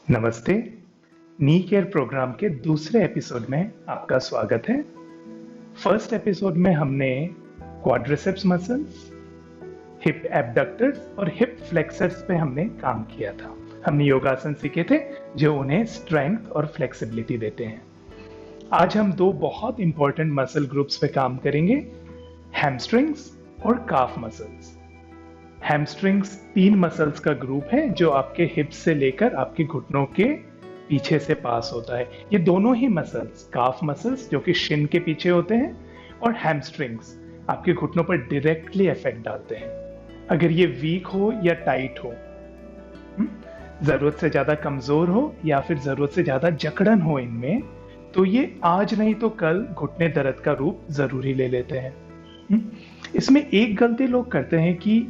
नमस्ते। नी care programme के दूसरे एपिसोड में आपका स्वागत है। फर्स्ट एपिसोड में हमने क्वाड्रिसेप्स मसल्स, हिप एबडक्टर्स और हिप फ्लेक्सर्स पे हमने काम किया था। हमने योगासन सीखे थे जो उन्हें स्ट्रेंथ और फ्लेक्सिबिलिटी देते हैं। आज हम दो बहुत इंपॉर्टेंट मसल ग्रुप्स पे काम करेंगे, हैमस्ट्रिंग्स और काफ मसल्स। हैमस्ट्रिंग्स 3 मसल्स का ग्रुप है जो आपके हिप्स से लेकर आपके घुटनों के पीछे से पास होता है। ये दोनों ही मसल्स, काफ मसल्स जो कि शिन के पीछे होते हैं और हैमस्ट्रिंग्स आपके घुटनों पर डायरेक्टली इफेक्ट डालते हैं। अगर ये वीक हो या टाइट हो, जरूरत से ज्यादा कमजोर हो या फिर जरूरत से ज्यादा जकड़न हो इनमें, तो ये आज नहीं तो कल घुटने दर्द का रूप जरूरी ले लेते हैं। इसमें एक गलती लोग करते हैं कि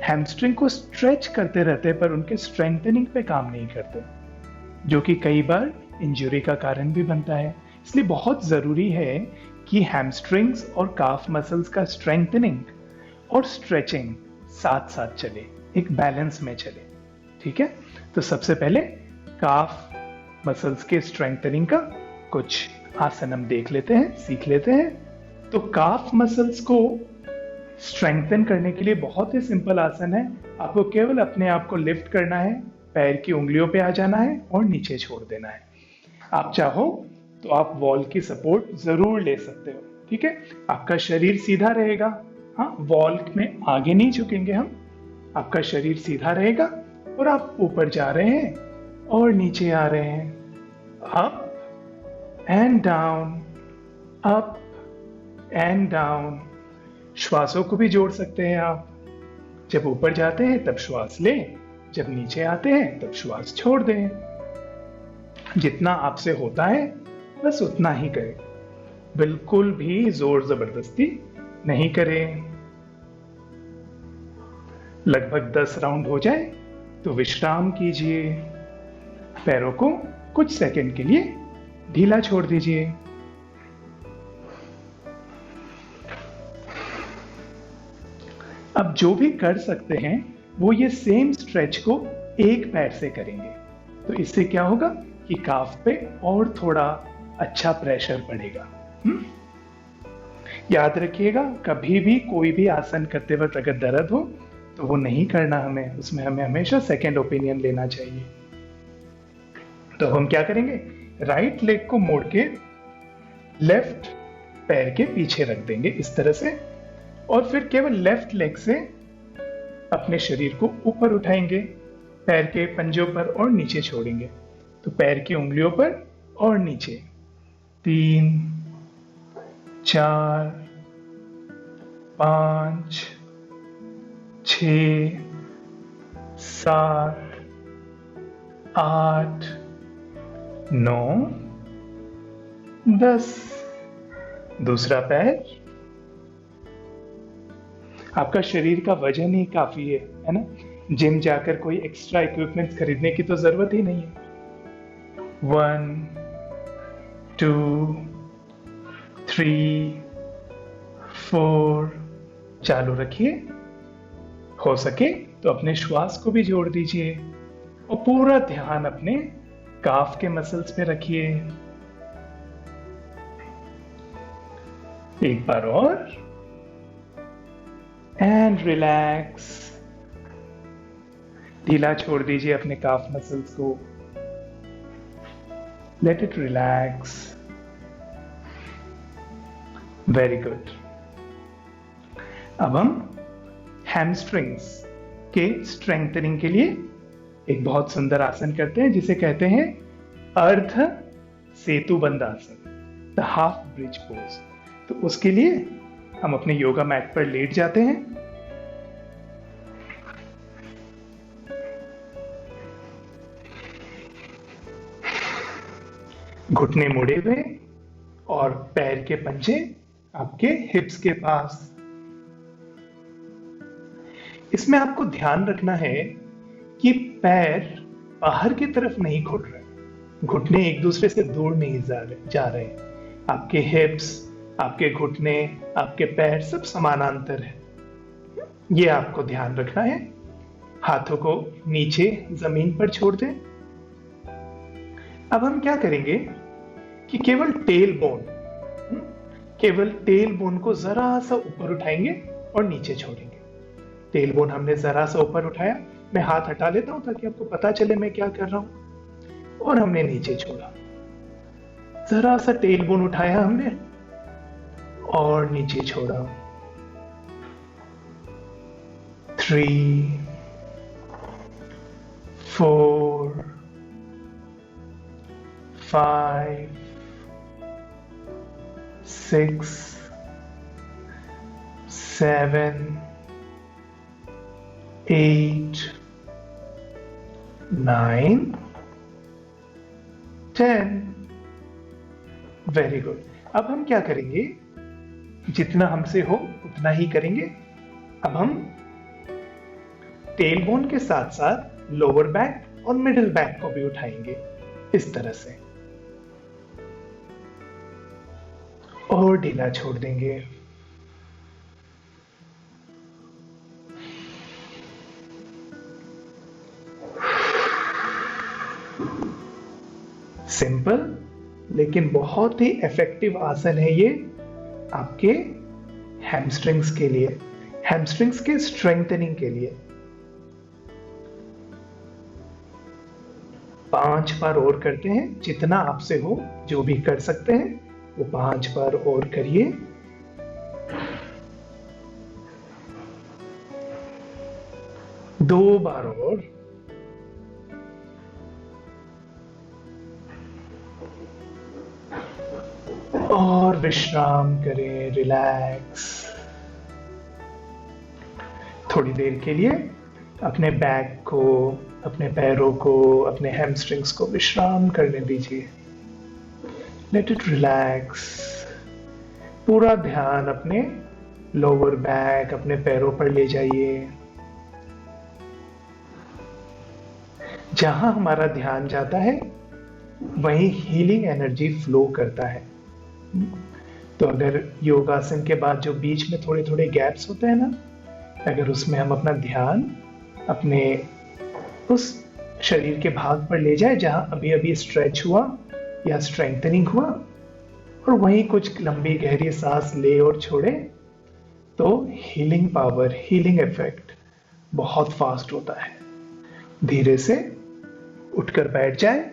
हैमस्ट्रिंग को स्ट्रेच करते रहते हैं पर उनके स्ट्रेंथनिंग पे काम नहीं करते, जो कि कई बार इंजरी का कारण भी बनता है। इसलिए बहुत जरूरी है कि हैमस्ट्रिंग्स और काफ मसल्स का स्ट्रेंथनिंग और स्ट्रेचिंग साथ साथ चले, एक बैलेंस में चले। ठीक है, तो सबसे पहले काफ मसल्स के स्ट्रेंथनिंग का कुछ आसन हम देख लेते हैं, सीख लेते हैं। तो काफ मसल्स को स्ट्रेंथन करने के लिए बहुत ही सिंपल आसन है। आपको केवल अपने आप को लिफ्ट करना है, पैर की उंगलियों पे आ जाना है और नीचे छोड़ देना है। आप चाहो तो आप वॉल की सपोर्ट जरूर ले सकते हो। ठीक है, आपका शरीर सीधा रहेगा। हाँ, वॉल में आगे नहीं झुकेंगे हम, आपका शरीर सीधा रहेगा और आप ऊपर जा रहे हैं और नीचे आ रहे हैं। Up and down, up and down. श्वासों को भी जोड़ सकते हैं आप। जब ऊपर जाते हैं तब श्वास लें, जब नीचे आते हैं तब श्वास छोड़ दें। जितना आपसे होता है बस उतना ही करें, बिल्कुल भी जोर जबरदस्ती नहीं करें। लगभग 10 राउंड हो जाए तो विश्राम कीजिए। पैरों को कुछ सेकंड के लिए ढीला छोड़ दीजिए। अब जो भी कर सकते हैं वो ये सेम स्ट्रेच को एक पैर से करेंगे, तो इससे क्या होगा कि काफ पे और थोड़ा अच्छा प्रेशर पड़ेगा। याद रखिएगा, कभी भी कोई भी आसन करते वक्त अगर दर्द हो तो वो नहीं करना हमें, उसमें हमें हमेशा सेकंड ओपिनियन लेना चाहिए। तो हम क्या करेंगे, राइट लेग को मोड़ के लेफ्ट पैर के पीछे रख देंगे इस तरह से, और फिर केवल लेफ्ट लेग से अपने शरीर को ऊपर उठाएंगे, पैर के पंजों पर और नीचे छोड़ेंगे। तो पैर की उंगलियों पर और नीचे। 3, 4, 5, 6, 7, 8, 9, 10। दूसरा पैर। आपका शरीर का वजन ही काफी है ना। जिम जाकर कोई एक्स्ट्रा इक्विपमेंट खरीदने की तो जरूरत ही नहीं है। 1, 2, 3, 4। चालू रखिए। हो सके तो अपने श्वास को भी जोड़ दीजिए और पूरा ध्यान अपने काफ के मसल्स पे रखिए। एक बार और, एंड रिलैक्स। ढीला छोड़ दीजिए अपने काफ मसल्स को। Let it relax. Very good. अब हम हैमस्ट्रिंग्स के स्ट्रेंथनिंग के लिए एक बहुत सुंदर आसन करते हैं जिसे कहते हैं अर्ध सेतुबंध आसन, द हाफ ब्रिज पोज। तो उसके लिए हम अपने योगा मैट पर लेट जाते हैं। घुटने मुड़े हुए और पैर के पंजे आपके हिप्स के पास। इसमें आपको ध्यान रखना है कि पैर बाहर की तरफ नहीं घुट रहे, घुटने एक दूसरे से दूर नहीं जा रहे। आपके हिप्स, आपके घुटने, आपके पैर सब समानांतर है, ये आपको ध्यान रखना है। हाथों को नीचे जमीन पर छोड़ दें अब हम क्या करेंगे कि केवल टेल बोन को जरा सा ऊपर उठाएंगे और नीचे छोड़ेंगे। टेल बोन हमने जरा सा ऊपर उठाया, मैं हाथ हटा लेता हूं ताकि आपको पता चले मैं क्या कर रहा हूं, और हमने नीचे छोड़ा। जरा सा टेल बोन उठाया हमने और नीचे छोड़ा। 3 4 5 6 7 8 9 10। Very good. अब हम क्या करेंगे, जितना हमसे हो उतना ही करेंगे। अब हम टेल बोन के साथ साथ लोअर बैक और मिडिल बैक को भी उठाएंगे इस तरह से, और ढीला छोड़ देंगे। सिंपल लेकिन बहुत ही इफेक्टिव आसन है ये आपके हैमस्ट्रिंग्स के लिए, हैमस्ट्रिंग्स के स्ट्रेंथनिंग के लिए। 5 बार और करते हैं, जितना आपसे हो, जो भी कर सकते हैं वो 5 बार और करिए। दो बार और विश्राम करें, रिलैक्स। थोड़ी देर के लिए अपने बैक को, अपने पैरों को, अपने हैमस्ट्रिंग्स को विश्राम करने दीजिए। Let it relax. पूरा ध्यान अपने लोअर बैक, अपने पैरों पर ले जाइए। जहां हमारा ध्यान जाता है वहीं हीलिंग एनर्जी फ्लो करता है। तो अगर योगासन के बाद जो बीच में थोड़े थोड़े गैप्स होते हैं ना, अगर उसमें हम अपना ध्यान अपने उस शरीर के भाग पर ले जाए जहां अभी अभी स्ट्रेच हुआ या स्ट्रेंथनिंग हुआ, और वहीं कुछ लंबी गहरी सांस ले और छोड़े, तो हीलिंग पावर, हीलिंग इफेक्ट बहुत फास्ट होता है। धीरे से उठकर बैठ जाए।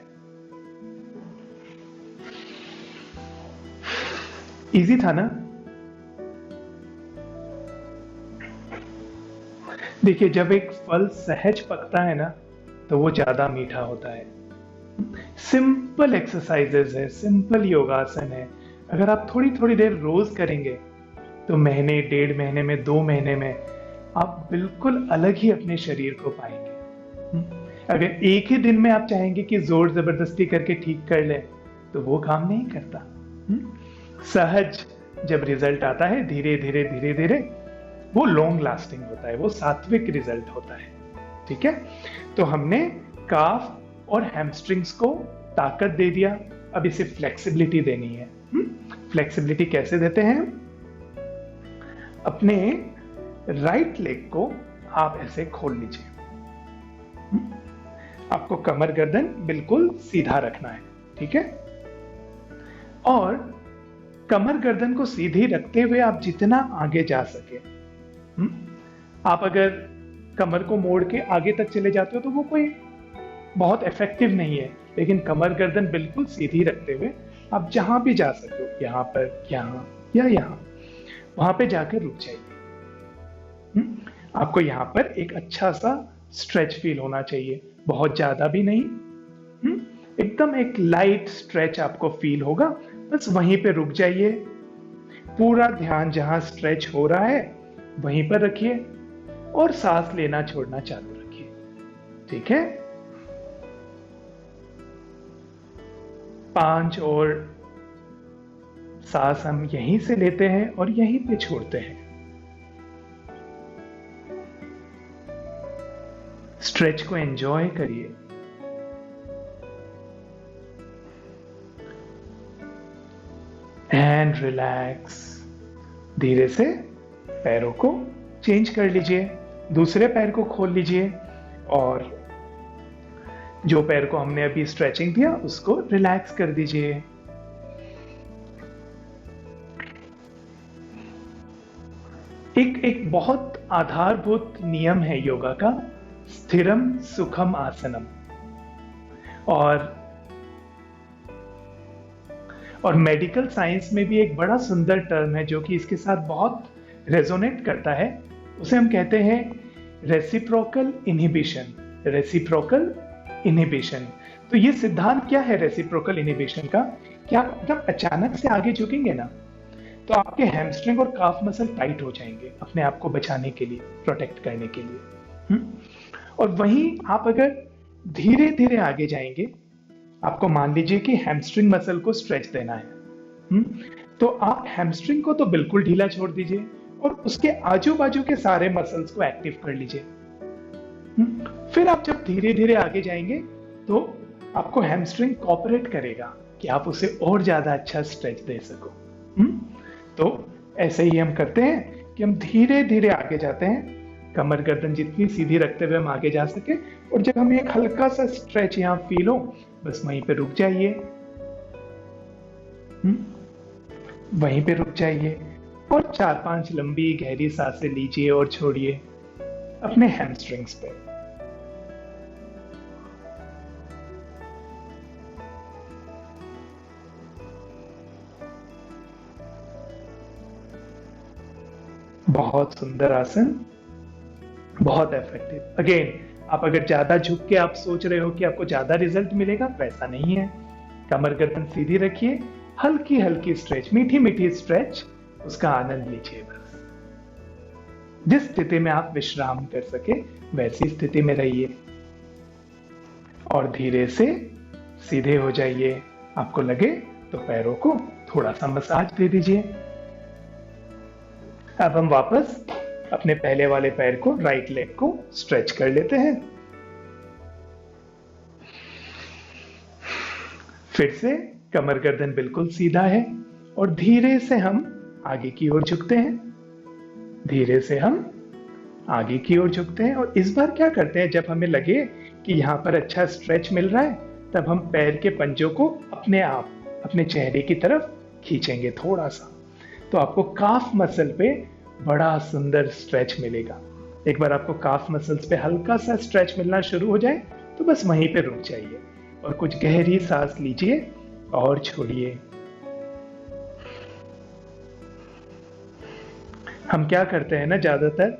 इजी था ना? देखिए, जब एक फल सहज पकता है ना तो वो ज्यादा मीठा होता है। सिंपल एक्सरसाइजेस है, सिंपल योगासन है। अगर आप थोड़ी थोड़ी देर रोज करेंगे तो महीने, 1.5 महीने में, 2 महीने में आप बिल्कुल अलग ही अपने शरीर को पाएंगे। अगर एक ही दिन में आप चाहेंगे कि जोर जबरदस्ती करके ठीक कर लें तो वो काम नहीं करता। सहज जब रिजल्ट आता है, धीरे धीरे धीरे धीरे, वो लॉन्ग लास्टिंग होता है, वो सात्विक रिजल्ट होता है। ठीक है, तो हमने काफ और हैमस्ट्रिंग्स को ताकत दे दिया, अब इसे फ्लेक्सिबिलिटी देनी है। फ्लेक्सिबिलिटी कैसे देते हैं? अपने राइट लेग को आप ऐसे खोल लीजिए। आपको कमर गर्दन बिल्कुल सीधा रखना है। ठीक है, और कमर गर्दन को सीधी रखते हुए आप जितना आगे जा सके, आप अगर कमर को मोड़ के आगे तक चले जाते हो तो वो कोई बहुत इफेक्टिव नहीं है, लेकिन कमर गर्दन बिल्कुल सीधी रखते हुए आप जहां भी जा सकते हो, यहां पर, यहां या यहां, वहां पे जाकर रुक जाइए। आपको यहां पर एक अच्छा सा स्ट्रेच फील होना चाहिए, बहुत ज्यादा भी नहीं, एकदम एक लाइट स्ट्रेच आपको फील होगा। बस वहीं पे रुक जाइए। पूरा ध्यान जहां स्ट्रेच हो रहा है वहीं पर रखिए और सांस लेना छोड़ना चालू रखिए। ठीक है, 5 और सांस हम यहीं से लेते हैं और यहीं पे छोड़ते हैं। स्ट्रेच को एंजॉय करिए। And relax. धीरे से पैरों को चेंज कर लीजिए, दूसरे पैर को खोल लीजिए और जो पैर को हमने अभी स्ट्रेचिंग दिया उसको रिलैक्स कर दीजिए। एक बहुत आधारभूत नियम है योगा का, स्थिरम सुखम आसनम। और मेडिकल साइंस में भी एक बड़ा सुंदर टर्म है जो कि इसके साथ बहुत रेजोनेट करता है, उसे हम कहते हैं रेसिप्रोकल इनहिबिशन। Reciprocal inhibition. तो ये सिद्धांत क्या है रेसिप्रोकल इनहिबिशन का? कि आप जब अचानक से आगे झुकेंगे ना, तो आपके हैमस्ट्रिंग और काफ मसल टाइट हो जाएंगे अपने आप को बचाने के लिए, प्रोटेक्ट करने के लिए। और वहीं आप अगर धीरे धीरे आगे जाएंगे, आपको मान लीजिए कि हैमस्ट्रिंग मसल को स्ट्रेच देना है, तो आप हैमस्ट्रिंग को तो बिल्कुल ढीला छोड़ दीजिए और उसके आजू बाजू के सारे मसल्स को एक्टिव कर लीजिए। फिर आप जब धीरे धीरे आगे जाएंगे तो आपको हैमस्ट्रिंग कोऑपरेट करेगा कि आप उसे और ज्यादा अच्छा स्ट्रेच दे सको। तो ऐसे ही हम करते हैं कि हम धीरे धीरे आगे जाते हैं, कमर गर्दन जितनी सीधी रखते हुए हम आगे जा सके, और जब हमें एक हल्का सा स्ट्रेच यहां फील हो, बस वहीं पे रुक जाइए। वहीं पे रुक जाइए और 4-5 लंबी गहरी सांसें लीजिए और छोड़िए अपने हैमस्ट्रिंग्स पे। बहुत सुंदर आसन, बहुत इफेक्टिव। अगेन, आप अगर ज्यादा झुक के आप सोच रहे हो कि आपको ज्यादा रिजल्ट मिलेगा, तो ऐसा नहीं है। कमर गर्दन सीधी रखिए, हल्की हल्की स्ट्रेच, मीठी मीठी स्ट्रेच, उसका आनंद लीजिए। बस जिस स्थिति में आप विश्राम कर सके वैसी स्थिति में रहिए और धीरे से सीधे हो जाइए। आपको लगे तो पैरों को थोड़ा सा मसाज दे दीजिए। अब हम वापस अपने पहले वाले पैर को, राइट लेग को स्ट्रेच कर लेते हैं। फिर से कमर गर्दन बिल्कुल सीधा है और धीरे से हम आगे की ओर झुकते हैं। धीरे से हम आगे की ओर झुकते हैं और इस बार क्या करते हैं, जब हमें लगे कि यहां पर अच्छा स्ट्रेच मिल रहा है, तब हम पैर के पंजों को अपने आप अपने चेहरे की तरफ खींचेंगे थोड़ा सा, तो आपको काफ मसल पे बड़ा सुंदर स्ट्रेच मिलेगा। एक बार आपको काफ मसल्स पे हल्का सा स्ट्रेच मिलना शुरू हो जाए तो बस वहीं पे रुक जाइए और कुछ गहरी सांस लीजिए और छोड़िए। हम क्या करते हैं ना, ज्यादातर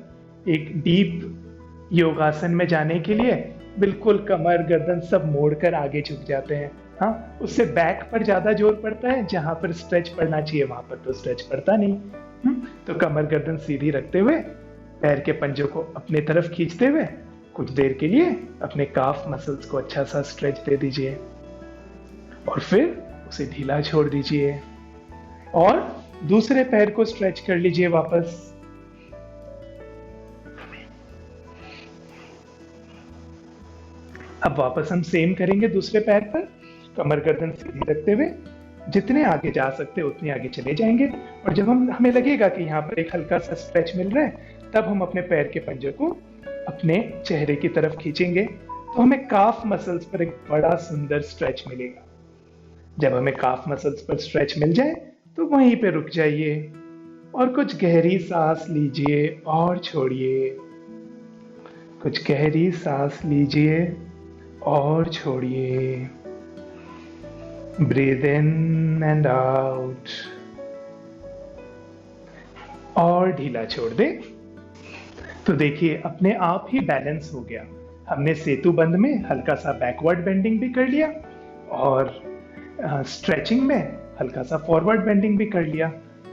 एक डीप योगासन में जाने के लिए बिल्कुल कमर गर्दन सब मोड़कर आगे झुक जाते हैं। हाँ, उससे बैक पर ज्यादा जोर पड़ता है, जहां पर स्ट्रेच पड़ना चाहिए वहां पर तो स्ट्रेच पड़ता नहीं। तो कमर गर्दन सीधी रखते हुए, पैर के पंजों को अपने तरफ खींचते हुए कुछ देर के लिए अपने काफ मसल्स को अच्छा सा स्ट्रेच दे दीजिए और फिर उसे ढीला छोड़ दीजिए और दूसरे पैर को स्ट्रेच कर लीजिए वापस। अब वापस हम सेम करेंगे दूसरे पैर पर, कमर गर्दन सीधी रखते हुए जितने आगे जा सकते उतने आगे चले जाएंगे और जब हमें लगेगा कि यहाँ पर एक हल्का सा स्ट्रेच मिल रहा है, तब हम अपने पैर के पंजे को अपने चेहरे की तरफ खींचेंगे तो हमें काफ मसल्स पर एक बड़ा सुंदर स्ट्रेच मिलेगा। जब हमें काफ मसल्स पर स्ट्रेच मिल जाए तो वहीं पे रुक जाइए और कुछ गहरी सांस लीजिए और छोड़िए। कुछ गहरी सांस लीजिए और छोड़िए। ब्रीद इन एंड आउट और ढीला छोड़ दे। तो देखिए अपने आप ही बैलेंस हो गया। हमने सेतु बंद में हल्का सा बैकवर्ड बेंडिंग भी कर लिया और स्ट्रेचिंग में हल्का सा फॉरवर्ड बेंडिंग भी कर लिया।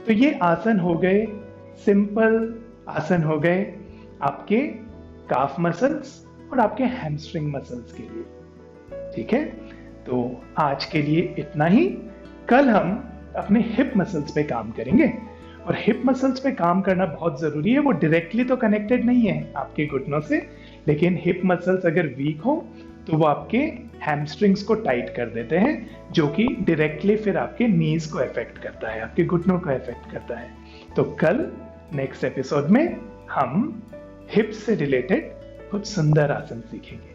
तो ये आसन हो गए, सिंपल आसन हो गए आपके काफ मसल्स और आपके हैमस्ट्रिंग मसल्स के लिए। ठीक है, तो आज के लिए इतना ही। कल हम अपने हिप मसल्स पे काम करेंगे और हिप मसल्स पे काम करना बहुत जरूरी है। वो डायरेक्टली तो कनेक्टेड नहीं है आपके घुटनों से, लेकिन हिप मसल्स अगर वीक हो तो वो आपके हैमस्ट्रिंग्स को टाइट कर देते हैं, जो कि डायरेक्टली फिर आपके नीज को इफेक्ट करता है, आपके घुटनों को इफेक्ट करता है। तो कल नेक्स्ट एपिसोड में हम हिप्स से रिलेटेड कुछ सुंदर आसन सीखेंगे।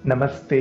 नमस्ते।